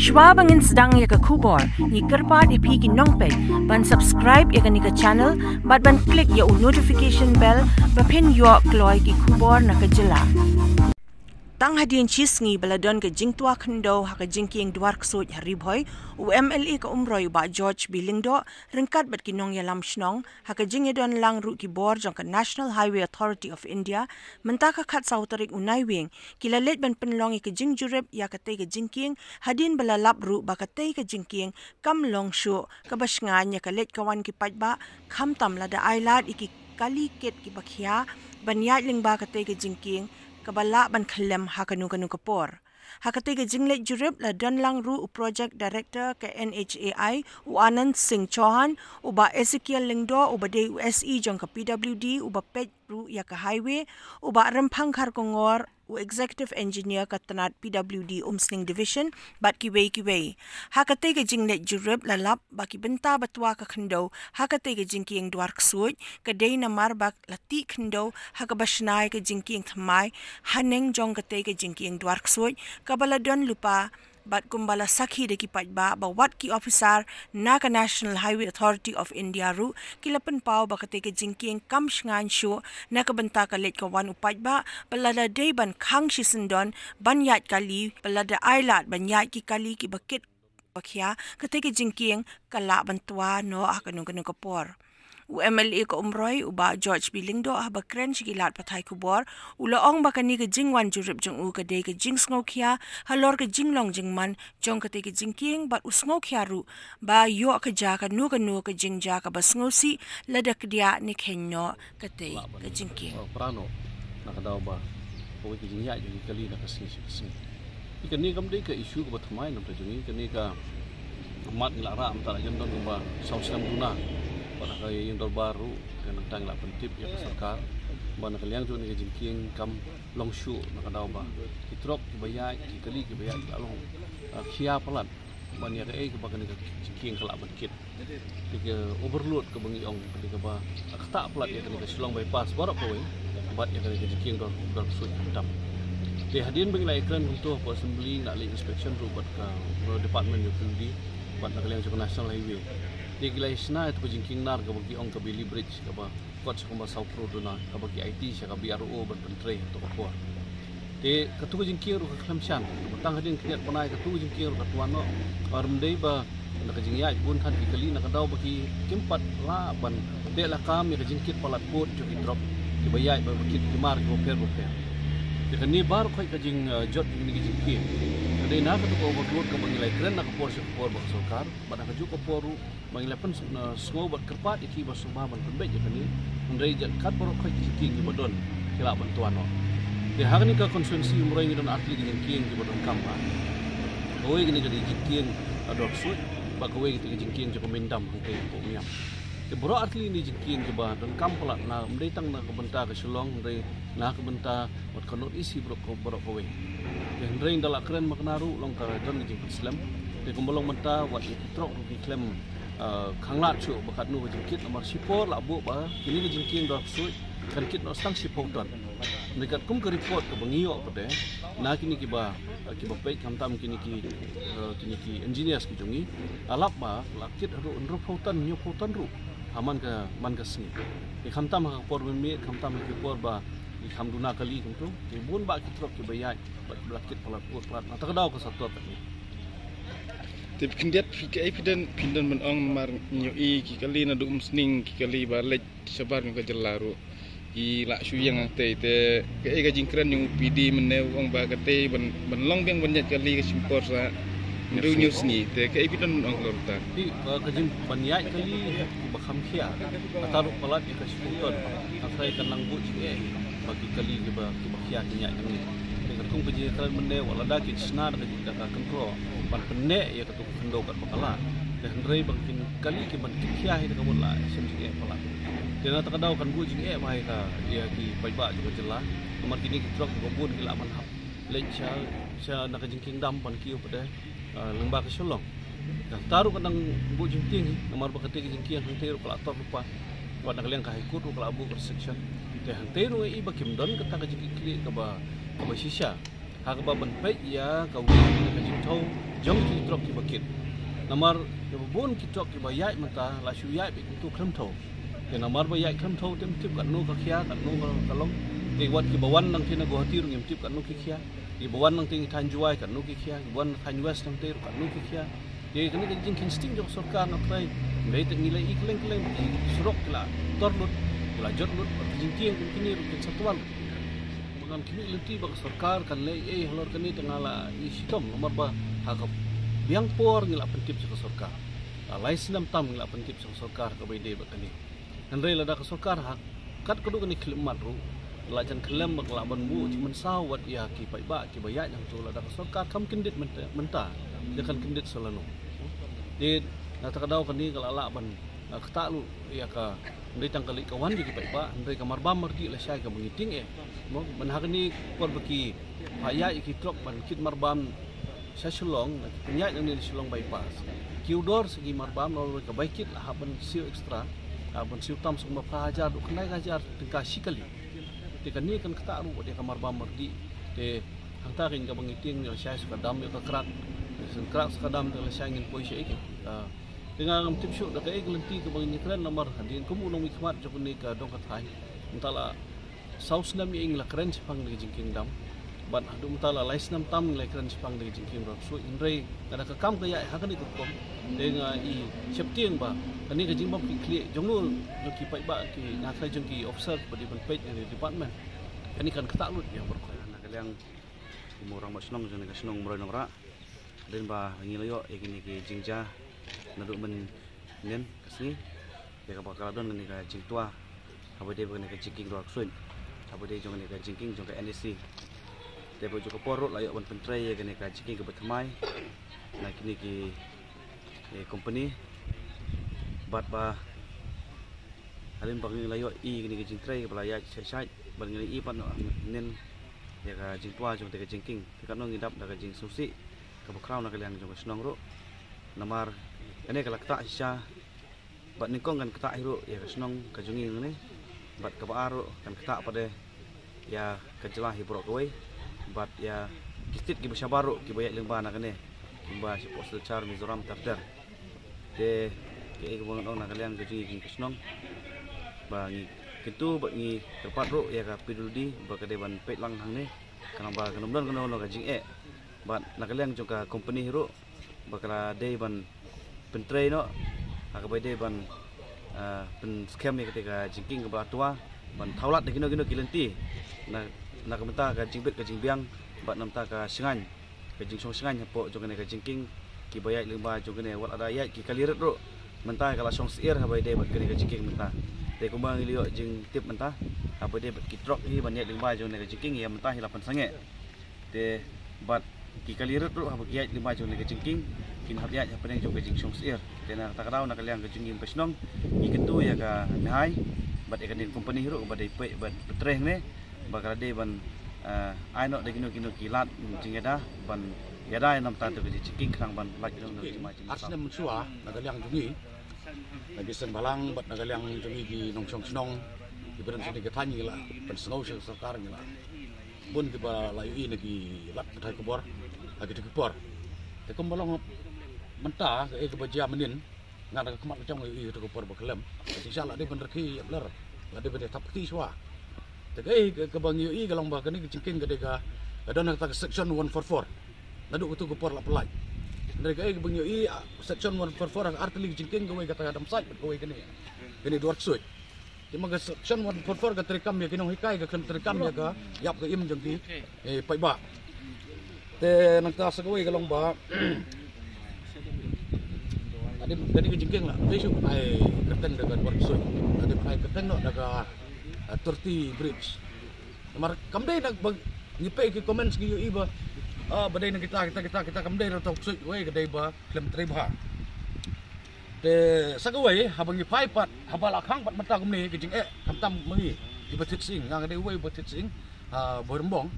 Shwa bangin sedang ya ke kubor, ni kerpat ipi ki nongpet, ban subscribe ya ke ni ke channel, ban klik ya notification bell, bapin yo kloy ki kubor na ke jela. Tang hadin chisngi baladon ke jingtua khendo ha ke jingking dwar ksoj haribhoy u MLA ke umroy ba George Bilingdo ringkat bat kinong yalam shnong ha ke jingedon lang ru ki bor jong ke National Highway Authority of India mentaka khat sautarik unai wing kilalet ban penlong ke jingjurep ya ke te ke jingking hadin balalap ru ba ke te ke jingking kam long shu ke basngan ya ke let kawan ki pajba kham tam lada ailat iki kali ket ki bakhia banyat ling ba ke te ke jingking kabala ban khlem hakanu kanu kapor hakate ke jinglet jurep la dan lang ru project director ke NHAI u Anand Singh Chauhan u ba Ezekiel Lingdo u ba de USE jong ke PWD u ba pet ru ya ke highway u ba rempang khar kongor u executive engineer ka tanat PWD Umsning division bat kiwei hakate ke jinglet jurep la lap ba ki benta batwa ka khndo hakate ke jingking dwar ksuj ke dei namar bak lati khndo hakabashnai ke jingking thamai haneng jong kate ke jingking dwar ksuj kabaladon lupa bat kumbala sakhi de ki pajba ba wat ki officer na ka National Highway Authority of India ru kilapan pau ba kate ke jingking kam shngan shu na ka banta ka let ka wan upajba balada day ban khang shisindon banyat kali balada ailat banyat ki kali ki bakit bakhya kate ke jingking kala bantua no akanu kanu kapor u MLA ko umroy u ba George Bilingdo ha ba kren shigilat pathai kubor u laong ba kani ke jingwan jurip jong u ka de ke jing sngokhia halor ke jinglong jingman jong ka te ke jingking ba usngokhia ru ba yo ka ja ka nu ke jingja ka ba sngosi ladak dia ni khenyo ka te ke jingking prano nakadaw ba ko ke jingya jing kali na kasi ikani kam de ka issue ko bathmai nam ta jungi kani ka mat lara am ta jan don ba sausam guna pada kaya yang baru dan tang la pentip ya sarkar ban kalian tu ni jingking kam longshu nakadaw ba kitrok kibayai kikali kibayai along khia palat ban ya ke bagan ni jingking kala bankit ke overload ke bangi ong ke ba khata palat ya ke Shillong bypass barak ko bat ya ke jingking dor sud dam de hadin bagi la ikran untuk assembly nak li inspection ru bat ka department utility bat kalian ke National Highway di gilai sna itu jingking nar ke bagi ong ke Billy Bridge ke ba kot se kuma South Road na ke bagi IT se ke BRO ban pentre to ko de ketu jingking ru ke klamshan tang hadin kriat panai ketu jingking ru katuan no armdei ba na ke jingya pun kan kali na kadau bagi kimpat la ban de la kam ya jingkit palat pot jo ki drop ki bayai ba bagi kimar ko per de kan ni bar khoi ke jing jot ni jingking de na ka ko overload ka bangilai kren na ka por ba sarkar ba na ka ju ko poru bangilai pen sngo bat kerpat iki ba suma ban penbe je kani ndai jat kat por khoi jingking ki badon kila bantuan no de ha ni ka konsensi umrai ni don atli jingking ki badon kam ba oi ni jadi jingking adok sud ba ko oi ki jingking je ko mendam ke ko miam ke bro atli ni jingking ke ba don kam pala na ndai tang na ka benta ke Shillong ndai na ka benta wat kanot isi bro ko oi yang rain dalam keren maknaru long ka don jing Islam de kumbolong menta wat trok ki klem khanglat chu bakat nu jingkit nomor sipor la bu ba kini jingking dor su kan kit no stang sipor don dekat kum ke report ke bangio pade na kini ki ba pei kamtam kini ki engineers ki jungi alap ba lakit ru pautan nyu pautan ru aman ka man ka sni ki kamtam ka por mi kamtam ki por ba alhamdulillah kali itu tibun ba kitrok ki bayai ba lakit palat plat ta kadaw ko satwa ni tip kindiat fika pindan men ong mar nyoi ki kali na dum sning ki kali ba lek sabar ko jelaru i la su yang te ke jingkran yung PD men ong ba ka te ban long beng ban kali ke simpor sa New news ni te ke pindan ong lorta di ka jing banyai kali ba kham khia ataru palat ka siputon afai kan lang bu bagi kali ke ba khia nya ni dengan kum beji kal mende wala da ki sna da ki ka kontrol ban penne ya ka tu khndo kat bakala dan rei bangkin kali ki ban khia hi ka bola sim ji pala dena ta kadau kan bu ji mai ka ya ki bai ba ju jela nomor kini ki trok go bun ki la man hap le cha na ka jingking dam ban ki pada lembah ke Shillong dan taru kadang bu jingking nomor ba ka te jingking hang te ru kala tor lupa pada kalian ka ikut ru kala bu section de hang te ru i ba kim don ka ta ka jingking kli ka ba shisha ha ka ba ban pe ya ka wi ka jing thau jong ki trok ki bakit namar ke bon ki trok ki bayai mata la shu yai be tu kham tho ke namar bayai kham tho tem tip kan no ka khia kan no ka long ke wat ki bawan nang tina go hatir ngim tip kan no ki khia ki bawan nang ting than juai kan no ki khia bawan than west nang ter kan no ki khia ke kan ni jing kin sting jok sarkar nak trai mai te nilai ikleng kleng surok la torlut la jotlut jing tieng kini rukin satuan bukan kini lenti bak sarkar kan le halor kani tengala isitom nomor ba hakap biang por ngila pentip sa sarkar alai sinam tam ngila pentip sa sarkar ka bay de bakani andre la da ka sarkar hak kat kudu kani klimat ru lajan kelem bak laban bu cuman sawat ya ki pai ba ki bayat yang tu la da ka sarkar kam kindit menta dekan kindit salano de na takadaw kani kala laban kata lu ya ka ndai tangkali kawan di pai ba ndai kamar bam mardi la syai ka mengiting mo manhagni por baki paya iki trok ban kit marbam sa Shillong punya yang di Shillong bypass kiudor segi marbam lalu ka baikit lah haban siu extra haban siu tam semua pelajar duk kenai ngajar tingkah sikali ni kan kata lu dia kamar bam mardi de hangta kin ka mengiting ni syai suka dam ka krak suka dam la syai ngin poi syai ke dengan tip shoot dak ai gelenti ke bang nikran nomor hadin kumu nong hikmat jok ni ka dong katai entala saus nam ing la keren sepang di jingking dam ban adu entala lais nam tam la keren sepang di jingking dam so indrei kada ka kam ka ya hakan ni kom dengan i septieng ba kani ka jingbam ki kli jongnul ki pai ba ki na khai jong ki officer di ban page di department kani kan kata lut yang berkoi na kaliang murang masnong jong ka snong murang ra den ba ngilayo ikini ki jingja naduk men nen kasni ya ka bakal don ni ka jingtua abade bani ka jingking roak sun abade jong ni ka jingking jong ka NSC te bo jong ka porot layo ban pentrai ya ni ka jingking ka batmai na kini ki company bat ba halin bang layo i kini ka jingtrai ka balaya sai ban ni i pan nen ya ka jingtua jong te ka jingking ka no ngidap da ka jing susi ka bakraw na kaliang jong ka snong ro namar ini kalau kita isya bat ningkong kan kita hiru ya kesnong kajungi ini bat kebaru kan kita pada ya kejelah hibrok koi bat ya kistit ki baru ki bayak lembah nak ni lembah si postal char Mizoram terder de ke kebongan orang nak kalian kajungi kesnong bangi kitu bangi tepat ro ya ka piduldi bakade ban pet lang hang ni kanamba kanumdan kanono kajing bat nak kalian juga company hiru bakala day ban pentrai no akabai day ban pen scam ni ketika jingking ke tua ban thaulat de kino kilenti na kamenta ka jingbet ka jingbiang bat namta ka singan ka jingsong singan po jogane ka jingking ki bayai limba jogane wat ada ayat ki kaliret ro menta kala song seir habai day bat ka jingking menta te kumbang ilio jing tip menta habai day bat ki trok hi ban yat limba jogane ka jingking ya menta hilapan sange te bat ki kaliret ro habai ayat limba jogane ka jingking kin hatiat apa yang juga jing song seir kena tak tahu nak kalian kejungin pesnong ikentu ya ka mehai bat ikan company hero bat pe bat petreh ne bakal de ban ai no de kino kilat jingeda ban yada nam ta tu ke ciking kang ban lak dong macam asne mensua nak kalian jungi lagi sen balang bat nak kalian jungi di nong song snong di beran sini ke tani la ban snow sarkar ni la bun ke ba layu ini ki lat thai kubor lagi di kubor te kombolong mentah ke bajia menin ngada kemat macam i to por baklem insyaallah dia bener ki bler ada benda tapti swa tegai ke bang i galong ba kani cingking gede ga adon ta section 144 nadu tu ko por la pelai dari ke bang i section 144 artili cingking gawe kata adam sai gawe kani dor suit di maga section 144 ga terikam ya kinong hikai ga terikam ya ga yap ga im jeng di pai ba te nang ta gawe galong ba ada dari kejengking lah, besok ai keteng dengan workshop, ada ai keteng no daga 30 bridge. Mar kamdai nak ngipai ke komen segi iba, badai nak kita kamdai ro tok sui we gadai ba klem triba. Te sagawai habang ngipai pat habal akhang pat mata kumni kejeng kamtam mengi di batit sing ngang gadai we batit sing borembong.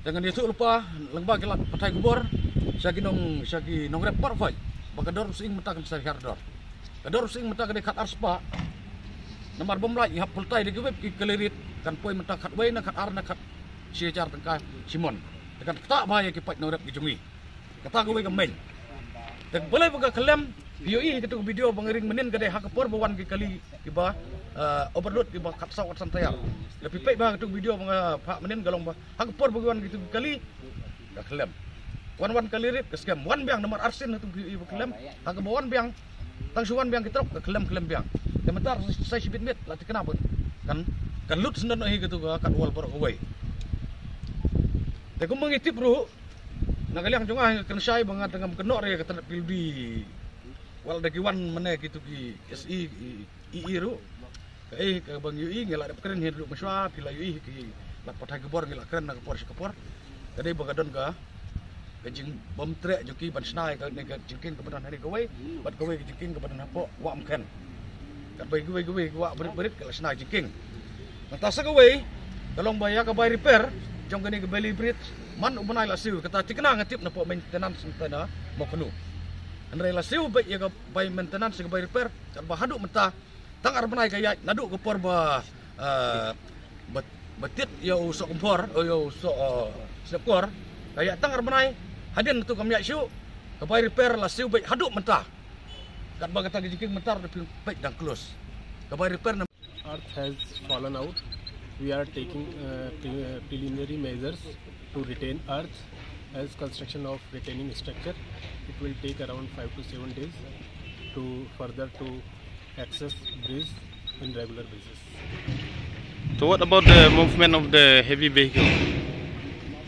Dengan itu lupa lengbang kelat patai kubur, sagi nong report fai. Bagador sing mata kan sari hardor. Gador sing mata kan kat arspa. Namar bomlai ihap pultai di web ki kelirit kan poi mata kat wei na kat ar na kat siejar tengka Simon. Dekat tak bahaya ki pat norep ki jungi. kata gue kemen. Dan boleh buka kelem BOE gitu video pengiring menin gede hak kepor bawan kali iba overload iba kapsa wat santaya. Lebih baik bah gitu video pak menin galong bah hak kepor bawan gitu kali gak kelem. Wan kali rip ke scam wan biang nomor arsin itu BOE kelem hak bawan biang tang suwan biang kita kelem biang. Dan bentar saya sibit mit latih kenapa kan lut sendan gitu kat wal borok away. Tapi mengitip bro, nagaliang cungah kan saya banget dengan kenok re kata pildi, wal dagi wan mana gitu ki SI ru, ke bang UI ngelak keren hidup mesra pila UI ki lat patah gebor ngelak keren nak kepor, jadi bagadon ka, kajing bom trek joki ban snai ka nega jikin ke badan hari kawai, bat kawai jikin ke badan apa, wa amkan, kat bayi kawai wa berit ke snai jikin, nanti kawai, kalau bayar ke bayar repair. Jom kini ke Bali Bridge, man ubenai lah siu. Kata cikna ngatip napa maintenance mentana mau kenu. Andai lah siu baik ya ke bay maintenance ke bay repair. Kan bahaduk mentah. Tangar benai kaya naduk ke por bah betit ya usok kompor, ya usok sepor. Kaya tangar benai hadin tu kami siu ke bay repair lah siu baik haduk mentah. Kan bah kata jiking mentah baik dan close. Ke bay repair. Earth has fallen out. We are taking preliminary measures to retain earth as construction of retaining structure. It will take around 5 to 7 days to further to access bridge in regular basis. So what about the movement of the heavy vehicle?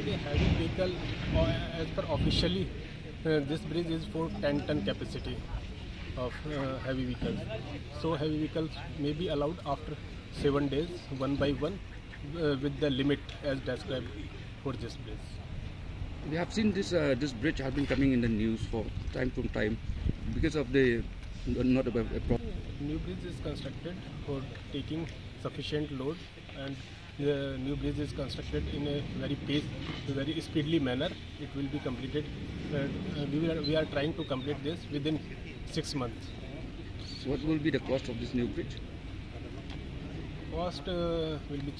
The heavy vehicle, as per officially, this bridge is for 10-ton capacity of heavy vehicles. So heavy vehicles may be allowed after 7 days, one by one, with the limit as described for this bridge. We have seen this bridge has been coming in the news for time from time because of the not a problem. New bridge is constructed for taking sufficient load, and the new bridge is constructed in a very speedily manner. It will be completed. We are trying to complete this within 6 months. So what will be the cost of this new bridge? Cost will be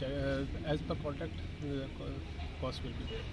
as per contract. The cost will be there.